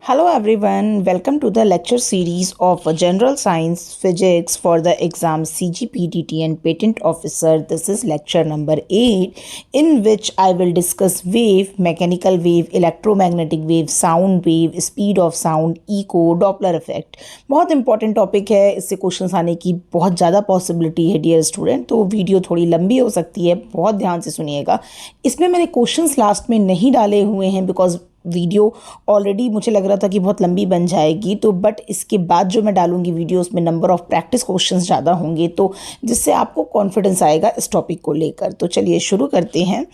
Hello everyone, welcome to the lecture series of General Science Physics for the exam CGPDT and Patent Officer. This is lecture number 8 in which I will discuss wave, mechanical wave, electromagnetic wave, sound wave, speed of sound, echo, Doppler effect. बहुत important topic है, इससे questions आने की बहुत ज़्यादा possibility है dear student. तो video थोड़ी लंबी हो सकती है, बहुत ध्यान से सुनिएगा। इसमें मैंने क्वेश्चंस लास्ट में नहीं डाले हुए हैं बिकॉज वीडियो ऑलरेडी मुझे लग रहा था कि बहुत लंबी बन जाएगी, तो बट इसके बाद जो मैं डालूंगी वीडियो उसमें नंबर ऑफ प्रैक्टिस क्वेश्चंस ज़्यादा होंगे, तो जिससे आपको कॉन्फिडेंस आएगा इस टॉपिक को लेकर। तो चलिए शुरू करते हैं।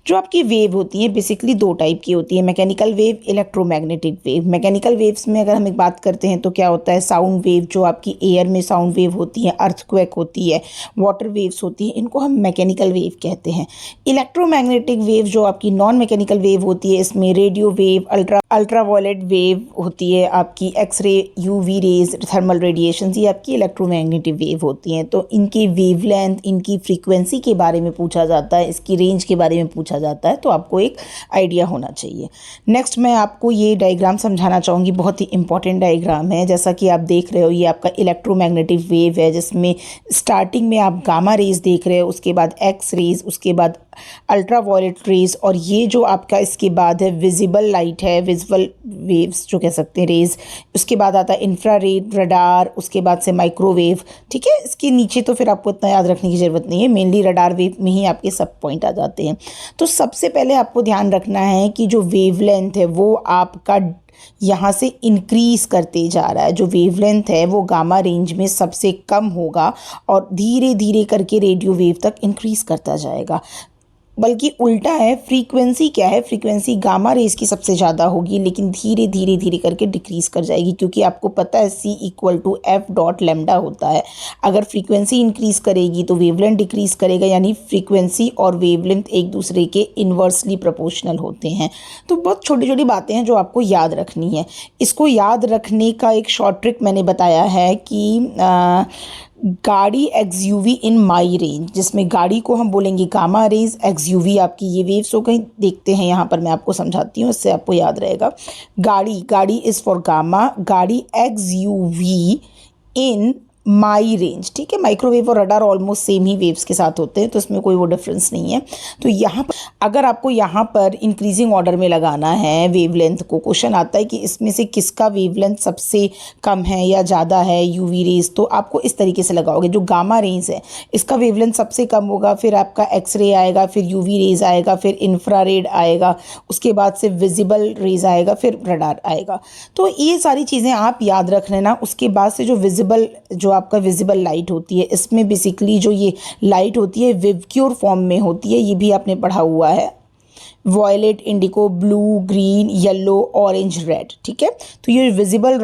जो आपकी वेव होती है बेसिकली दो टाइप की होती है, mechanical wave, electromagnetic wave. Mechanical waves में अगर हम एक बात करते हैं तो क्या होता है, साउंड वेव जो आपकी एयर में साउंड वेव होती है, अर्थक्वेक होती है, वाटर वेव्स होती हैं, इनको हम मैकेनिकल वेव कहते हैं। इलेक्ट्रोमैग्नेटिक वेव जो आपकी नॉन मैकेनिकल वेव होती है, इसमें रेडियो वेव, अल्ट्रावायलेट वेव होती है, आपकी X-ray, UV rays, thermal radiation, ये आपकी इलेक्ट्रोमैग्नेटिक वेव होती हैं। तो इनकी वेवलेंथ, इनकी फ्रीक्वेंसी के बारे में पूछा जाता है, इसकी रेंज के बारे में पूछा जाता है, तो आपको एक आइडिया होना चाहिए। नेक्स्ट मैं आपको ये डायग्राम समझाना चाहूँगी, बहुत ही इंपॉर्टेंट डायग्राम है। जैसा कि आप देख रहे हो ये आपका इलेक्ट्रोमैग्नेटिक वेव है, जिसमें स्टार्टिंग में आप गामा रेज देख रहे हो, उसके बाद एक्स रेज, उसके बाद अल्ट्रावायलेट रेज, और ये जो आपका इसके बाद है विजिबल लाइट है, विजुअल वेव्स जो कह सकते हैं रेज। उसके बाद आता है इंफ्रारेड, रडार, उसके बाद से माइक्रोवेव। ठीक है, इसके नीचे तो फिर आपको इतना याद रखने की ज़रूरत नहीं है, मेनली रडार वेव में ही आपके सब पॉइंट आ जाते हैं। तो सबसे पहले आपको ध्यान रखना है कि जो वेवलेंथ है वो आपका यहाँ से इंक्रीज करते जा रहा है। जो वेवलेंथ है वो गामा रेंज में सबसे कम होगा और धीरे धीरे करके रेडियो वेव तक इंक्रीज करता जाएगा। बल्कि उल्टा है, फ्रीक्वेंसी क्या है, फ्रीक्वेंसी गामा रेज की सबसे ज़्यादा होगी लेकिन धीरे धीरे धीरे करके डिक्रीज़ कर जाएगी, क्योंकि आपको पता है C=F.λ होता है। अगर फ्रीक्वेंसी इंक्रीज़ करेगी तो वेवलेंथ डिक्रीज़ करेगा, यानी फ्रीक्वेंसी और वेवलेंथ एक दूसरे के इन्वर्सली प्रोपोर्शनल होते हैं। तो बहुत छोटी छोटी बातें हैं जो आपको याद रखनी है। इसको याद रखने का एक शॉर्ट ट्रिक मैंने बताया है कि गाड़ी एक्स यूवी इन माई रेंज, जिसमें गाड़ी को हम बोलेंगे गामा रेज, एक्स यूवी आपकी ये वेव्स हो गई। देखते हैं यहाँ पर मैं आपको समझाती हूँ, इससे आपको याद रहेगा। गाड़ी इज़ फॉर गामा, गाड़ी एक्स यूवी इन माई रेंज। ठीक है, माइक्रोवेव और रडार ऑलमोस्ट सेम ही वेव्स के साथ होते हैं, तो इसमें कोई वो डिफरेंस नहीं है। तो यहाँ पर अगर आपको यहाँ पर इंक्रीजिंग ऑर्डर में लगाना है वेवलेंथ को, क्वेश्चन आता है कि इसमें से किसका वेवलेंथ सबसे कम है या ज़्यादा है यूवी रेज, तो आपको इस तरीके से लगाओगे। जो गामा रेज है इसका वेवलेंथ सबसे कम होगा, फिर आपका एक्सरे आएगा, फिर यूवी रेज आएगा, फिर इंफ्रारेड आएगा, उसके बाद से विजिबल रेज आएगा, फिर रडार आएगा। तो ये सारी चीज़ें आप याद रख लेना। उसके बाद से जो विजिबल, जो आपका विजिबल लाइट होती है, इसमें बेसिकली जो ये लाइट होती है विबक्यूर फॉर्म में होती है, ये भी आपने पढ़ा हुआ है, violet, indigo, blue, green, yellow, orange, red. ठीक है, तो ये विजिबल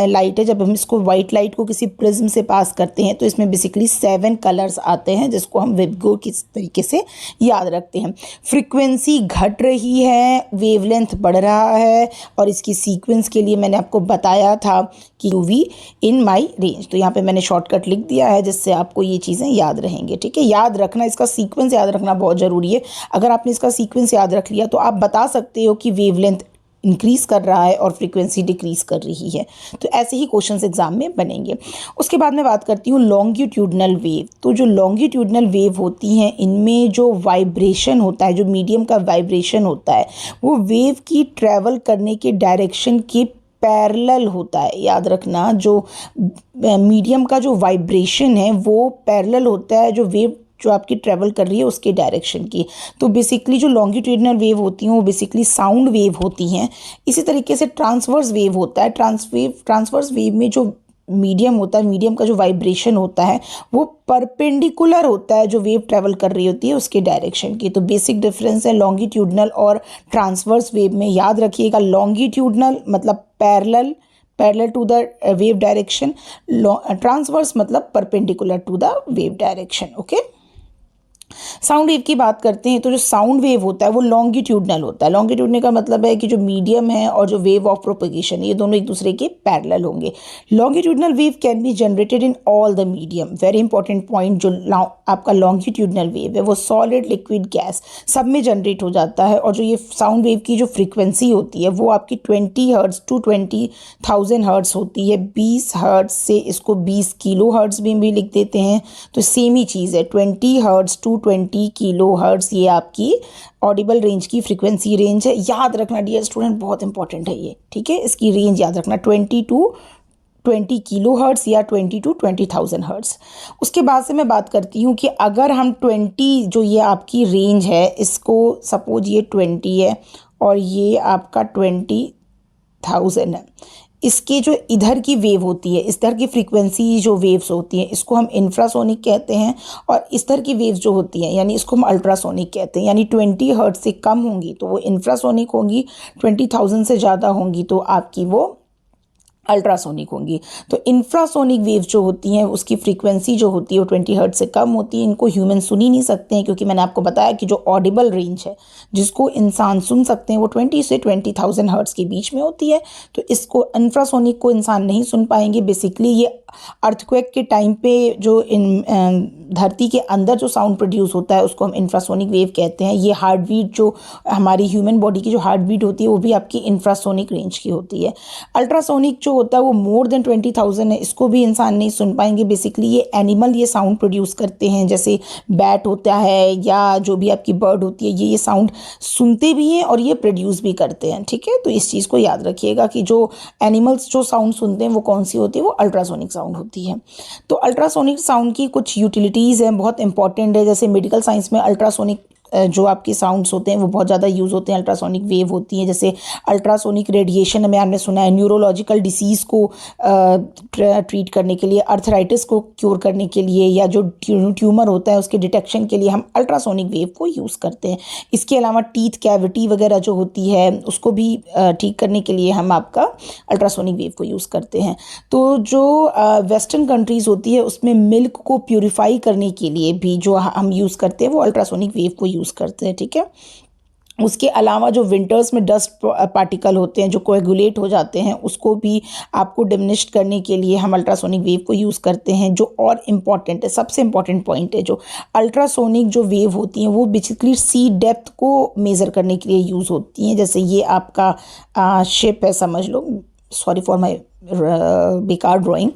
लाइट है। जब हम इसको वाइट लाइट को किसी प्रिज्म से पास करते हैं तो इसमें बेसिकली 7 कलर्स आते हैं, जिसको हम विबक्यूर किस तरीके से याद रखते हैं। फ्रीक्वेंसी घट रही है, वेवलेंथ बढ़ रहा है, और इसकी सीक्वेंस के लिए मैंने आपको बताया था कि यूवी इन माई रेंज। तो यहाँ पे मैंने शॉर्टकट लिख दिया है जिससे आपको ये चीज़ें याद रहेंगे। ठीक है, याद रखना, इसका सीक्वेंस याद रखना बहुत ज़रूरी है। अगर आपने इसका सीक्वेंस याद रख लिया तो आप बता सकते हो कि वेवलेंथ इंक्रीज़ कर रहा है और फ्रीक्वेंसी डिक्रीज़ कर रही है। तो ऐसे ही क्वेश्चंस एग्जाम में बनेंगे। उसके बाद मैं बात करती हूँ लॉन्गिट्यूडनल वेव। तो जो लॉन्गिट्यूडनल वेव होती हैं, इनमें जो वाइब्रेशन होता है, जो मीडियम का वाइब्रेशन होता है, वो वेव की ट्रैवल करने के डायरेक्शन के पैरेलल होता है। याद रखना, जो मीडियम का जो वाइब्रेशन है वो पैरेलल होता है जो वेव जो आपकी ट्रैवल कर रही है उसके डायरेक्शन की। तो बेसिकली जो लॉन्गिट्यूडनल वेव होती हैं वो बेसिकली साउंड वेव होती हैं। इसी तरीके से ट्रांसवर्स वेव होता है। ट्रांसवर्स वेव में जो मीडियम होता है, मीडियम का जो वाइब्रेशन होता है वो परपेंडिकुलर होता है जो वेव ट्रैवल कर रही होती है उसके डायरेक्शन की। तो बेसिक डिफरेंस है लॉन्गिट्यूडनल और ट्रांसवर्स वेव में। याद रखिएगा, लॉन्गिट्यूडनल मतलब parallel to the wave direction, transverse मतलब perpendicular to the wave direction. Okay, sound wave की बात करते हैं तो जो साउंड वेव होता है वो लॉन्गिट्यूडनल होता है। लॉन्गिट्यूडनल का मतलब है कि जो मीडियम है और जो वेव ऑफ प्रोपगेशन ये दोनों एक दूसरे के पैरेलल होंगे। Longitudinal wave can be generated in all the medium. Very important point, जो आपका लॉन्गिट्यूडनल वेव है वो सॉलिड, लिक्विड, गैस सब में जनरेट हो जाता है। और जो ये साउंड वेव की जो फ्रीक्वेंसी होती है वो आपकी 20 हर्ट्ज टू 20,000 हर्ट्ज होती है। 20 हर्ट्ज से इसको 20 किलो हर्ट्ज भी लिख देते हैं, तो सेम ही चीज़ है। 20 हर्ट्ज टू 20 किलो हर्ट्ज ये आपकी ऑडिबल रेंज की फ्रीक्वेंसी रेंज है। याद रखना डियर स्टूडेंट, बहुत इंपॉर्टेंट है ये, ठीक है। इसकी रेंज याद रखना 20 टू 20 किलो हर्ट्स या 20 टू 20,000 हर्ट्स। उसके बाद से मैं बात करती हूँ कि अगर हम 20 जो ये आपकी रेंज है, इसको सपोज ये 20 है और ये आपका 20,000 है, इसके जो इधर की वेव होती है, इस तरह की फ्रीक्वेंसी जो वेव्स होती हैं इसको हम इंफ्रासोनिक कहते हैं। और इस तरह की वेव्स जो होती हैं यानी इसको हम अल्ट्रासोनिक कहते हैं। यानी 20 हर्ट्ज से कम होंगी तो वो इंफ्रासोनिक होंगी, 20,000 से ज़्यादा होंगी तो आपकी वो अल्ट्रासोनिक होंगी। तो इंफ्रासोनिक वेव जो होती हैं उसकी फ्रीक्वेंसी जो होती है वो 20 हर्ट्ज से कम होती है। इनको ह्यूमन सुन ही नहीं सकते हैं, क्योंकि मैंने आपको बताया कि जो ऑडिबल रेंज है जिसको इंसान सुन सकते हैं वो 20 से 20,000 हर्ट्ज के बीच में होती है। तो इसको इंफ्रासोनिक को इंसान नहीं सुन पाएंगे। बेसिकली ये अर्थक्वेक के टाइम पे जो धरती के अंदर जो साउंड प्रोड्यूस होता है उसको हम इंफ्रासोनिक वेव कहते हैं। ये हार्ट बीट जो हमारी ह्यूमन बॉडी की जो हार्ट बीट होती है वो भी आपकी इंफ्रासोनिक रेंज की होती है। अल्ट्रासोनिक जो होता है वो मोर देन 20,000 है, इसको भी इंसान नहीं सुन पाएंगे। बेसिकली ये एनिमल ये साउंड प्रोड्यूस करते हैं, जैसे बैट होता है या जो भी आपकी बर्ड होती है, ये साउंड सुनते भी हैं और ये प्रोड्यूस भी करते हैं, ठीक है। तो इस चीज़ को याद रखिएगा कि जो एनिमल्स जो साउंड सुनते हैं वो कौन सी होती है, वो अल्ट्रासोनिक साउंड होती है। तो अल्ट्रासोनिक साउंड की कुछ यूटिलिटीज़ हैं, बहुत इंपॉर्टेंट है। जैसे मेडिकल साइंस में अल्ट्रासोनिक जो आपके साउंड्स होते हैं वो बहुत ज़्यादा यूज़ होते हैं। अल्ट्रासोनिक वेव होती हैं, जैसे अल्ट्रासोनिक रेडिएशन में आपने सुना है न्यूरोलॉजिकल डिसीज़ को ट्रीट करने के लिए, अर्थराइटिस को क्योर करने के लिए, या जो ट्यूमर होता है उसके डिटेक्शन के लिए हम अल्ट्रासोनिक वेव को यूज़ करते हैं। इसके अलावा टीथ कैविटी वगैरह जो होती है उसको भी ठीक करने के लिए हम आपका अल्ट्रासोनिक वेव को यूज़ करते हैं। तो जो वेस्टर्न कंट्रीज़ होती है उसमें मिल्क को प्यूरिफाई करने के लिए भी जो हम यूज़ करते हैं वो अल्ट्रासोनिक वेव को यूज़ करते हैं, ठीक है। उसके अलावा जो विंटर्स में डस्ट पार्टिकल होते हैं जो कोएगुलेट हो जाते हैं उसको भी आपको डिमिनिश करने के लिए हम अल्ट्रासोनिक वेव को यूज़ करते हैं। जो और इम्पॉर्टेंट है, सबसे इम्पॉर्टेंट पॉइंट है, जो अल्ट्रासोनिक जो वेव होती हैं वो बेसिकली सी डेप्थ को मेज़र करने के लिए यूज़ होती हैं। जैसे ये आपका शिप है, समझ लो, सॉरी फॉर माई बेकार ड्राइंग।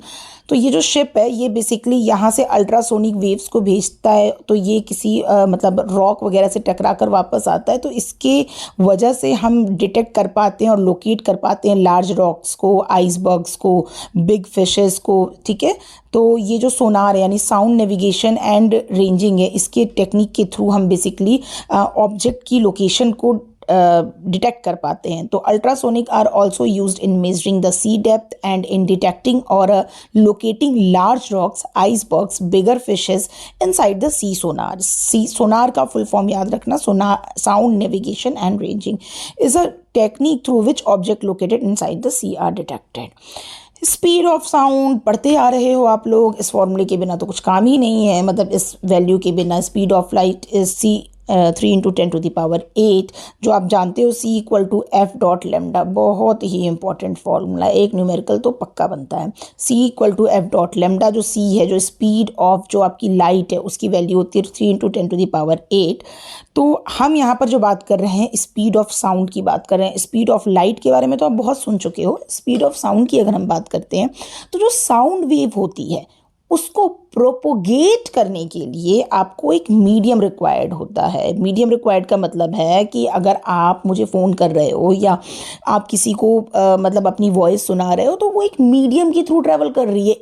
तो ये जो शिप है ये बेसिकली यहाँ से अल्ट्रासोनिक वेव्स को भेजता है, तो ये किसी मतलब रॉक वगैरह से टकरा कर वापस आता है। तो इसके वजह से हम डिटेक्ट कर पाते हैं और लोकेट कर पाते हैं लार्ज रॉक्स को, आइसबर्ग्स को, बिग फिशेस को, ठीक है। तो ये जो सोनार है यानी साउंड नेविगेशन एंड रेंजिंग है, इसके टेक्निक के थ्रू हम बेसिकली ऑब्जेक्ट की लोकेशन को डिटेक्ट कर पाते हैं। तो ultrasonic are also used in measuring the sea depth and in detecting और locating large rocks, icebergs, bigger fishes inside the sea sonar. See sonar का फुल फॉर्म याद रखना, sonar sound navigation and ranging is a technique through which object located inside the sea are detected. Speed of sound पढ़ते आ रहे हो आप लोग, इस फॉर्मूले के बिना तो कुछ काम ही नहीं है, मतलब इस वैल्यू के बिना। Speed of light is C 3 × 10⁸, जो आप जानते हो C = F.λ। बहुत ही इंपॉर्टेंट फॉर्मूला, एक न्यूमेरिकल तो पक्का बनता है। C = F.λ, जो C है, जो स्पीड ऑफ जो आपकी लाइट है उसकी वैल्यू होती है 3 × 10⁸। तो हम यहाँ पर जो बात कर रहे हैं स्पीड ऑफ साउंड की बात कर रहे हैं। स्पीड ऑफ लाइट के बारे में तो आप बहुत सुन चुके हो। स्पीड ऑफ साउंड की अगर हम बात करते हैं तो जो साउंड वेव होती है उसको प्रोपोगेट करने के लिए आपको एक मीडियम रिक्वायर्ड होता है। मीडियम रिक्वायर्ड का मतलब है कि अगर आप मुझे फ़ोन कर रहे हो या आप किसी को मतलब अपनी वॉइस सुना रहे हो तो वो एक मीडियम के थ्रू ट्रैवल कर रही है।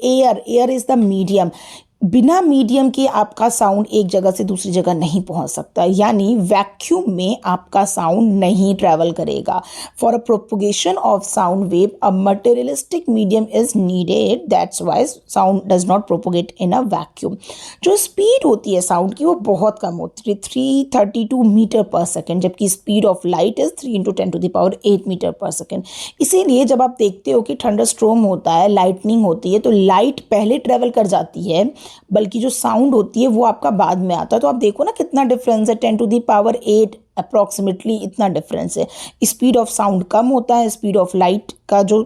Air is the medium. बिना मीडियम के आपका साउंड एक जगह से दूसरी जगह नहीं पहुंच सकता, यानी वैक्यूम में आपका साउंड नहीं ट्रैवल करेगा। For a propagation of sound wave a materialistic medium is needed, that's why sound does not propagate in a vacuum. जो स्पीड होती है साउंड की वो बहुत कम होती है, 332 मीटर/सेकेंड, जबकि स्पीड ऑफ लाइट इज 3 × 10⁸ मीटर/सेकेंड। इसीलिए जब आप देखते हो कि थंडरस्टॉर्म होता है, लाइटनिंग होती है, तो लाइट पहले ट्रैवल कर जाती है बल्कि जो साउंड होती है वो आपका बाद में आता है। तो आप देखो ना कितना डिफरेंस है, 10⁸ अप्रॉक्सीमेटली इतना डिफरेंस है। स्पीड ऑफ साउंड कम होता है, स्पीड ऑफ लाइट का जो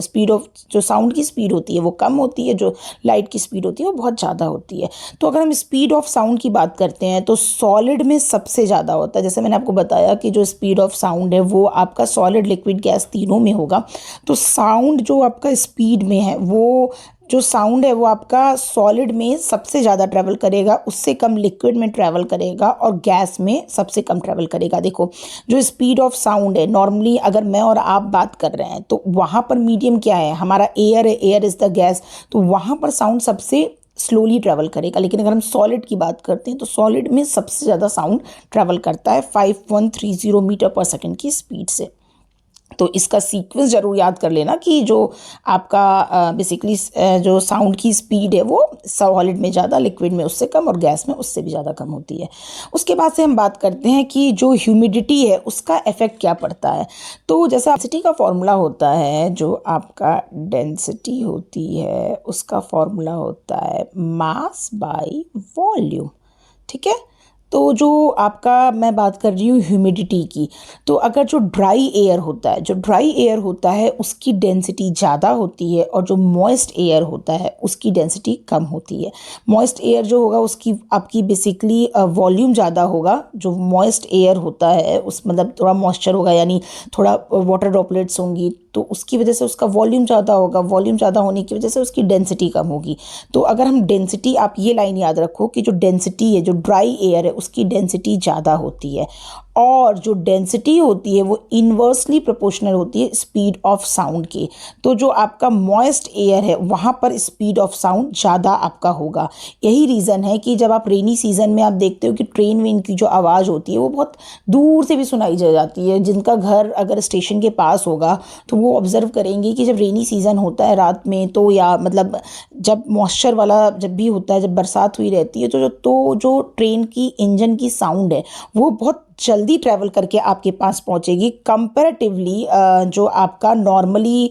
स्पीड ऑफ जो साउंड की स्पीड होती है वो कम होती है, जो लाइट की स्पीड होती है वो बहुत ज़्यादा होती है। तो अगर हम स्पीड ऑफ साउंड की बात करते हैं तो सॉलिड में सबसे ज़्यादा होता है। जैसे मैंने आपको बताया कि जो स्पीड ऑफ साउंड है वो आपका सॉलिड, लिक्विड, गैस तीनों में होगा। तो साउंड जो आपका स्पीड में है, वो जो साउंड है वो आपका सॉलिड में सबसे ज़्यादा ट्रैवल करेगा, उससे कम लिक्विड में ट्रैवल करेगा और गैस में सबसे कम ट्रैवल करेगा। देखो जो स्पीड ऑफ साउंड है, नॉर्मली अगर मैं और आप बात कर रहे हैं तो वहाँ पर मीडियम क्या है, हमारा एयर है, एयर इज़ द गैस, तो वहाँ पर साउंड सबसे स्लोली ट्रैवल करेगा। लेकिन अगर हम सॉलिड की बात करते हैं तो सॉलिड में सबसे ज़्यादा साउंड ट्रैवल करता है 5130 मीटर पर सेकेंड की स्पीड से। तो इसका सीक्वेंस ज़रूर याद कर लेना कि जो आपका बेसिकली जो साउंड की स्पीड है वो सॉलिड में ज़्यादा, लिक्विड में उससे कम और गैस में उससे भी ज़्यादा कम होती है। उसके बाद से हम बात करते हैं कि जो ह्यूमिडिटी है उसका इफ़ेक्ट क्या पड़ता है। तो जैसा डेंसिटी का फॉर्मूला होता है, जो आपका डेंसिटी होती है उसका फॉर्मूला होता है मास बाय वॉल्यूम। ठीक है, तो जो आपका मैं बात कर रही हूँ ह्यूमिडिटी की, तो अगर जो ड्राई एयर होता है, जो ड्राई एयर होता है उसकी डेंसिटी ज़्यादा होती है और जो मॉइस्ट एयर होता है उसकी डेंसिटी कम होती है। मॉइस्ट एयर जो होगा उसकी आपकी बेसिकली वॉल्यूम ज़्यादा होगा। जो मॉइस्ट एयर होता है उस मतलब थोड़ा मॉइस्चर होगा, यानी थोड़ा वाटर ड्रॉपलेट्स होंगी, तो उसकी वजह से उसका वॉल्यूम ज़्यादा होगा। वॉल्यूम ज़्यादा होने की वजह से उसकी डेंसिटी कम होगी। तो अगर हम डेंसिटी, आप ये लाइन याद रखो कि जो डेंसिटी है, जो ड्राई एयर है उसकी डेंसिटी ज़्यादा होती है और जो डेंसिटी होती है वो इन्वर्सली प्रोपोर्शनल होती है स्पीड ऑफ साउंड की। तो जो आपका मॉइस्ट एयर है वहाँ पर स्पीड ऑफ साउंड ज़्यादा आपका होगा। यही रीज़न है कि जब आप रेनी सीज़न में आप देखते हो कि ट्रेन वेन की जो आवाज़ होती है वो बहुत दूर से भी सुनाई जाती है। जिनका घर अगर स्टेशन के पास होगा तो वो ऑब्ज़र्व करेंगे कि जब रेनी सीज़न होता है रात में, तो या मतलब जब मॉइस्चर वाला जब भी होता है, जब बरसात हुई रहती है, तो जो ट्रेन की इंजन की साउंड है वो बहुत जल्दी ट्रैवल करके आपके पास पहुंचेगी कंपैरेटिवली जो आपका नॉर्मली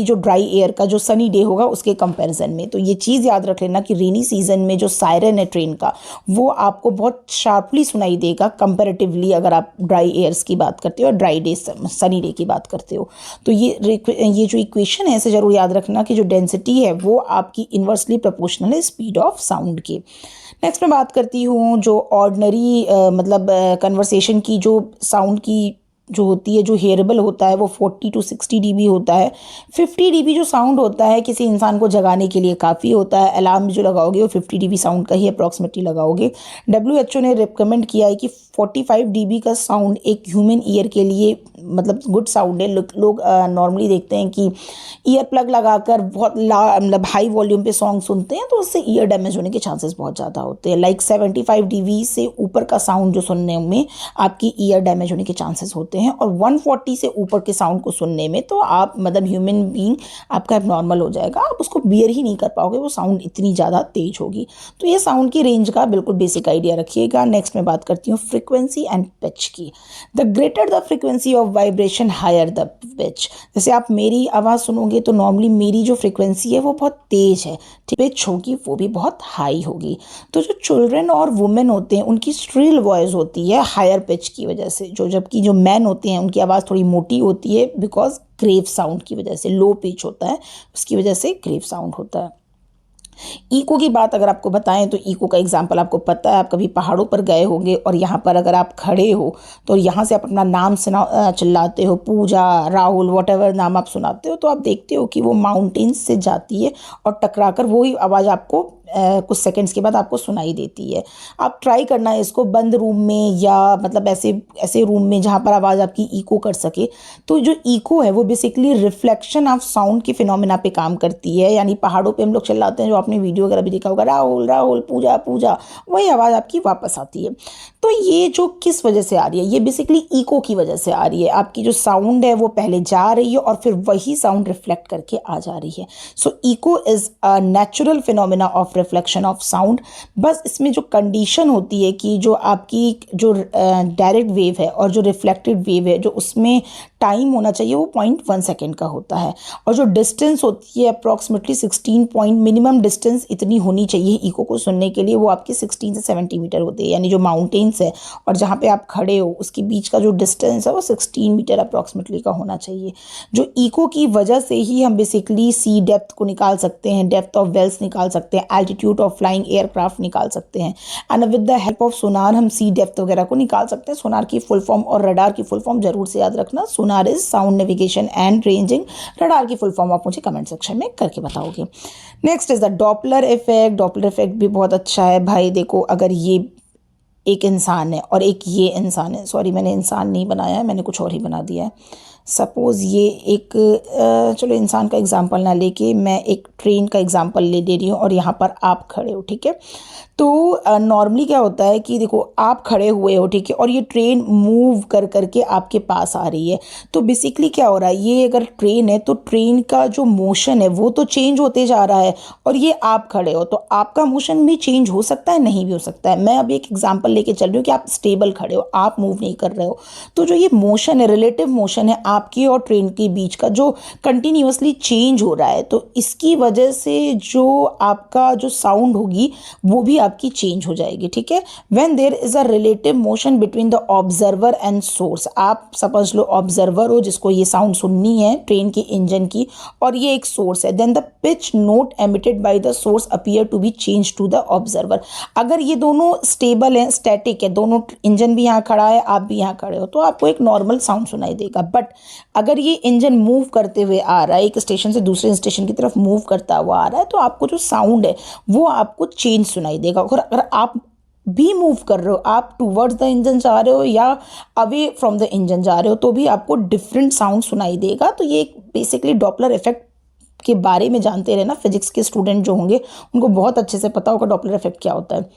जो ड्राई एयर का जो सनी डे होगा उसके कंपैरिजन में। तो ये चीज़ याद रख लेना कि रेनी सीजन में जो सायरन है ट्रेन का वो आपको बहुत शार्पली सुनाई देगा कंपैरेटिवली, अगर आप ड्राई एयर्स की बात करते हो और ड्राई डे सनी डे की बात करते हो। तो ये जो इक्वेशन है इसे ज़रूर याद रखना कि जो डेंसिटी है वो आपकी इन्वर्सली प्रोपोर्शनल है स्पीड ऑफ साउंड की। नेक्स्ट मैं बात करती हूँ जो ऑर्डिनरी मतलब कन्वर्सेशन की जो साउंड की जो होती है, जो हेयरेबल होता है वो 40 to 60 dB होता है। 50 dB जो साउंड होता है किसी इंसान को जगाने के लिए काफ़ी होता है। अलार्म जो लगाओगे वो 50 dB साउंड का ही अप्रॉक्सीमेटली लगाओगे। WHO ने रिकमेंड किया है कि 45 dB का साउंड एक ह्यूमन ईयर के लिए मतलब गुड साउंड है। लोग नॉर्मली देखते हैं कि ईयर प्लग लगाकर बहुत मतलब हाई वॉल्यूम पे सॉन्ग सुनते हैं तो उससे ईयर डैमेज होने के चांसेस बहुत ज़्यादा होते हैं। लाइक 75 dB से ऊपर का साउंड जो सुनने में आपकी ईयर डैमेज होने के चांसेस होते हैं और 140 से ऊपर के साउंड को सुनने में तो आप मतलब ह्यूमन बीइंग आपका नॉर्मल हो जाएगा, आप उसको बियर ही नहीं कर पाओगे, वो साउंड इतनी ज़्यादा तेज होगी। तो ये साउंड की रेंज का बिल्कुल बेसिक आइडिया रखिएगा। नेक्स्ट मैं बात करती हूँ फ्रीक्वेंसी एंड पिच की। The greater the frequency of vibration higher the pitch. जैसे आप मेरी आवाज़ सुनोगे तो नॉर्मली मेरी जो फ्रीक्वेंसी है वो बहुत तेज है, पिच होगी वो भी बहुत हाई होगी। तो जो चिल्ड्रन और वुमेन होते हैं उनकी स्ट्रिल वॉइस होती है हायर पिच की वजह से, जबकि जो मैन होते हैं उनकी आवाज़ थोड़ी मोटी होती है बिकॉज ग्रेव साउंड की वजह से, लो पिच होता है उसकी वजह से ग्रेव साउंड होता है। इको की बात अगर आपको बताएं तो इको का एग्जांपल आपको पता है, आप कभी पहाड़ों पर गए होंगे और यहाँ पर अगर आप खड़े हो तो यहाँ से आप अपना नाम चिल्लाते हो, पूजा, राहुल, वॉटेवर नाम आप सुनाते हो, तो आप देखते हो कि वो माउंटेन्स से जाती है और टकराकर वही आवाज़ आपको कुछ सेकंड्स के बाद आपको सुनाई देती है। आप ट्राई करना है इसको बंद रूम में या मतलब ऐसे रूम में जहाँ पर आवाज़ आपकी इको कर सके। तो जो इको है वो बेसिकली रिफ्लेक्शन ऑफ साउंड के फिनोमेना पे काम करती है। यानी पहाड़ों पे हम लोग चिल्लाते हैं, जो आपने वीडियो वगैरह भी देखा होगा, राहुल राहुल, पूजा पूजा, वही आवाज़ आपकी वापस आती है। तो ये जो किस वजह से आ रही है, ये बेसिकली इको की वजह से आ रही है। आपकी जो साउंड है वो पहले जा रही है और फिर वही साउंड रिफ्लेक्ट करके आ जा रही है। So echo is a natural phenomena of of reflection of sound. बस इसमें जो कंडीशन होती है कि जो आपकी जो डायरेक्ट वेव है और जो रिफ्लेक्टेड वेव है, जो उसमें टाइम होना चाहिए वो 0.1 सेकेंड का होता है, और जो डिस्टेंस होती है अप्रॉक्सीमेटली 16 पॉइंट, मिनिमम डिस्टेंस इतनी होनी चाहिए इको को सुनने के लिए, वो आपकी 16 से 70 मीटर होती है। यानी जो माउंटेन्स है और जहाँ पे आप खड़े हो उसके बीच का जो डिस्टेंस है वो 16 मीटर अप्रॉक्सीमेटली का होना चाहिए। जो इको की वजह से ही हम बेसिकली सी डेप्थ को निकाल सकते हैं, डेप्थ ऑफ वेल्स निकाल सकते हैं, एल्टीट्यूड ऑफ फ्लाइंग एयरक्राफ्ट निकाल सकते हैं, and with the help of sonar हम सी डेप्थ वगैरह को निकाल सकते हैं। सोनार की फुल फॉर्म और रडार की फुल फॉर्म जरूर से याद रखना। Sonar is sound navigation and ranging, radar की फुल फॉर्म आप मुझे कमेंट सेक्शन में करके बताओगे। Next is the Doppler effect. Doppler effect भी बहुत अच्छा है भाई। देखो, अगर ये एक इंसान है और एक ये इंसान है, सॉरी मैंने इंसान नहीं बनाया है, मैंने कुछ और ही बना दिया है। सपोज़ ये एक चलो इंसान का एग्जांपल ना लेके मैं एक ट्रेन का एग्जांपल दे रही हूँ और यहाँ पर आप खड़े हो, ठीक है। तो नॉर्मली क्या होता है कि देखो आप खड़े हुए हो, ठीक है, और ये ट्रेन मूव कर करके आपके पास आ रही है। तो बेसिकली क्या हो रहा है, ये अगर ट्रेन है तो ट्रेन का जो मोशन है वो तो चेंज होते जा रहा है, और ये आप खड़े हो तो आपका मोशन भी चेंज हो सकता है, नहीं भी हो सकता है। मैं अभी एक एग्जांपल लेके चल रही हूँ कि आप स्टेबल खड़े हो, आप मूव नहीं कर रहे हो। तो जो ये मोशन है, रिलेटिव मोशन है आपकी और ट्रेन के बीच का, जो कंटिन्यूअसली चेंज हो रहा है, तो इसकी वजह से जो आपका जो साउंड होगी वो भी आपकी चेंज हो जाएगी, ठीक है। When there is a relative motion between the observer and source, आप समझ लो ऑब्जर्वर हो जिसको ये साउंड सुननी है ट्रेन के इंजन की, और ये एक सोर्स है, then the pitch note emitted by the source appear to be change to the observer. अगर ये दोनों स्टेबल हैं, स्टैटिक है, दोनों इंजन भी यहाँ खड़ा है, आप भी यहाँ खड़े हो, तो आपको एक नॉर्मल साउंड सुनाई देगा। बट अगर ये इंजन मूव करते हुए आ रहा है, एक स्टेशन से दूसरे स्टेशन की तरफ मूव करता हुआ आ रहा है, तो आपको जो साउंड है वो आपको चेंज सुनाई देगा। और अगर आप भी मूव कर रहे हो, आप टूवर्ड्स द इंजन जा रहे हो या अवे फ्रॉम द इंजन जा रहे हो, तो भी आपको डिफरेंट साउंड सुनाई देगा। तो ये एक बेसिकली डॉपलर इफेक्ट के बारे में जानते रहे ना, फिजिक्स के स्टूडेंट जो होंगे उनको बहुत अच्छे से पता होगा डॉपलर इफेक्ट क्या होता है।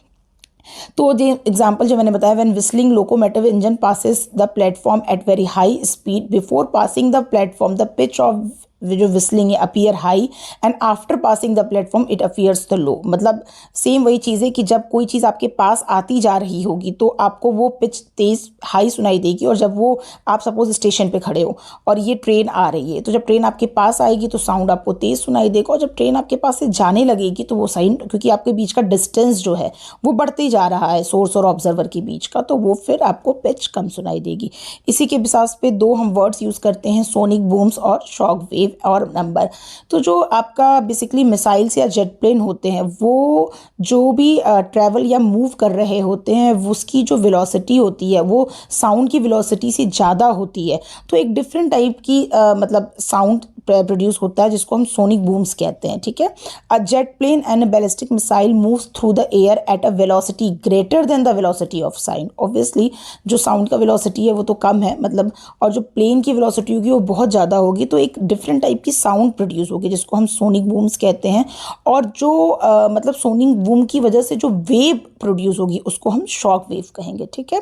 तो जो एग्जाम्पल जो मैंने बताया, when whistling locomotive engine passes the platform at very high speed, before passing the platform the pitch of जो विस्लिंग है appear high, and after passing the platform it appears the low. मतलब same वही चीज़ है कि जब कोई चीज़ आपके पास आती जा रही होगी तो आपको वो पिच तेज हाई सुनाई देगी, और जब वो आप सपोज स्टेशन पे खड़े हो और ये ट्रेन आ रही है, तो जब ट्रेन आपके पास आएगी तो साउंड आपको तेज सुनाई देगा, और जब ट्रेन आपके पास से जाने लगेगी तो वो साउंड, क्योंकि आपके बीच का डिस्टेंस जो है वो बढ़ते जा रहा है सोर्स और ऑब्जर्वर के बीच का, तो वो फिर आपको पिच कम सुनाई देगी। इसी के बेसिस पे दो हम वर्ड्स यूज़ करते हैं, सोनिक बूम्स और शॉक वेव और नंबर। तो जो आपका बेसिकली मिसाइल्स या जेट प्लेन होते हैं, वो जो भी ट्रैवल या मूव कर रहे होते हैं, उसकी जो वेलोसिटी होती है वो साउंड की वेलोसिटी से ज़्यादा होती है। तो एक डिफरेंट टाइप की मतलब साउंड प्रोड्यूस होता है जिसको हम सोनिक बूम्स कहते हैं, ठीक है। A jet plane and a ballistic missile moves through the air at a velocity greater than the velocity of sound. Obviously जो साउंड का वेलोसिटी है वो तो कम है, मतलब, और जो प्लेन की वेलोसिटी होगी वो बहुत ज़्यादा होगी, तो एक डिफरेंट टाइप की साउंड प्रोड्यूस होगी जिसको हम सोनिक बूम्स कहते हैं। और जो मतलब सोनिक बूम की वजह से जो वेव प्रोड्यूस होगी उसको हम शॉक वेव कहेंगे, ठीक है।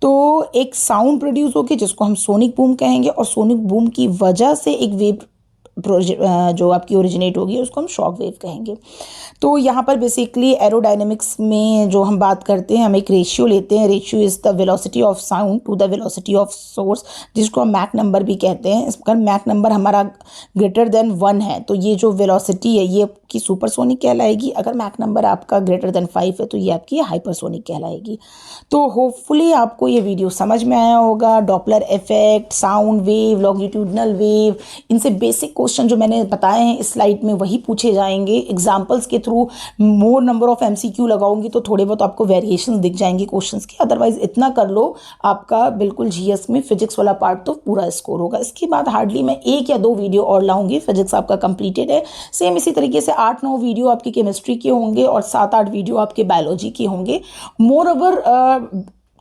तो एक साउंड प्रोड्यूस होगी जिसको हम सोनिक बूम कहेंगे, और सोनिक बूम की वजह से एक वेव जो आपकी ओरिजिनेट होगी उसको हम शॉक वेव कहेंगे। तो यहाँ पर बेसिकली एरोडायनेमिक्स में जो हम बात करते हैं, हम एक रेशियो लेते हैं। Ratio is the velocity of sound to the velocity of source, जिसको हम मैक नंबर भी कहते हैं। इसका मैक नंबर हमारा ग्रेटर देन 1 है तो ये जो वेलोसिटी है ये आपकी सुपरसोनिक कहलाएगी। अगर मैक नंबर आपका ग्रेटर देन 5 है तो ये आपकी हाइपरसोनिक कहलाएगी। तो होपफुली आपको ये वीडियो समझ में आया होगा। Doppler effect, sound wave, longitudinal wave, इनसे बेसिक क्वेश्चन जो मैंने बताए हैं इस स्लाइड में वही पूछे जाएंगे। एग्जाम्पल्स के through more number of MCQ लगाऊंगी तो थोड़े बहुत आपको वेरिएशंस दिख जाएंगे क्वेश्चंस के। अदरवाइज इतना कर लो, आपका बिल्कुल जीएस में फिजिक्स वाला पार्ट तो पूरा स्कोर होगा। इसके बाद हार्डली मैं 1 या 2 वीडियो और लाऊंगी। फिजिक्स आपका कंप्लीटेड है। सेम इसी तरीके से 8-9 वीडियो आपकी केमिस्ट्री के होंगे और 7-8 वीडियो आपके बायोलॉजी के होंगे। मोर ओवर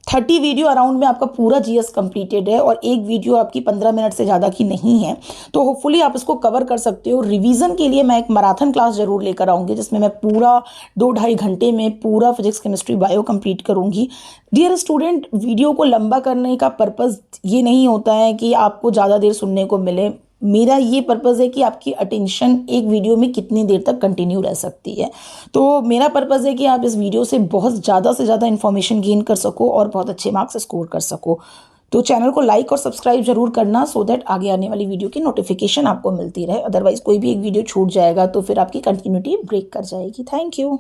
30 वीडियो अराउंड में आपका पूरा जीएस कंप्लीटेड है, और एक वीडियो आपकी 15 मिनट से ज़्यादा की नहीं है। तो होपफुली आप इसको कवर कर सकते हो। रिवीजन के लिए मैं एक मैराथन क्लास जरूर लेकर आऊँगी जिसमें मैं पूरा 2-2.5 घंटे में पूरा फिजिक्स, केमिस्ट्री, बायो कंप्लीट करूँगी। डियर स्टूडेंट, वीडियो को लंबा करने का पर्पज़ ये नहीं होता है कि आपको ज़्यादा देर सुनने को मिले। मेरा ये पर्पज़ है कि आपकी अटेंशन एक वीडियो में कितनी देर तक कंटिन्यू रह सकती है। तो मेरा पर्पज़ है कि आप इस वीडियो से बहुत ज़्यादा से ज़्यादा इन्फॉर्मेशन गेन कर सको और बहुत अच्छे मार्क्स स्कोर कर सको। तो चैनल को लाइक और सब्सक्राइब ज़रूर करना, सो दैट आगे आने वाली वीडियो की नोटिफिकेशन आपको मिलती रहे। अदरवाइज़ कोई भी एक वीडियो छूट जाएगा तो फिर आपकी कंटिन्यूटी ब्रेक कर जाएगी। Thank you.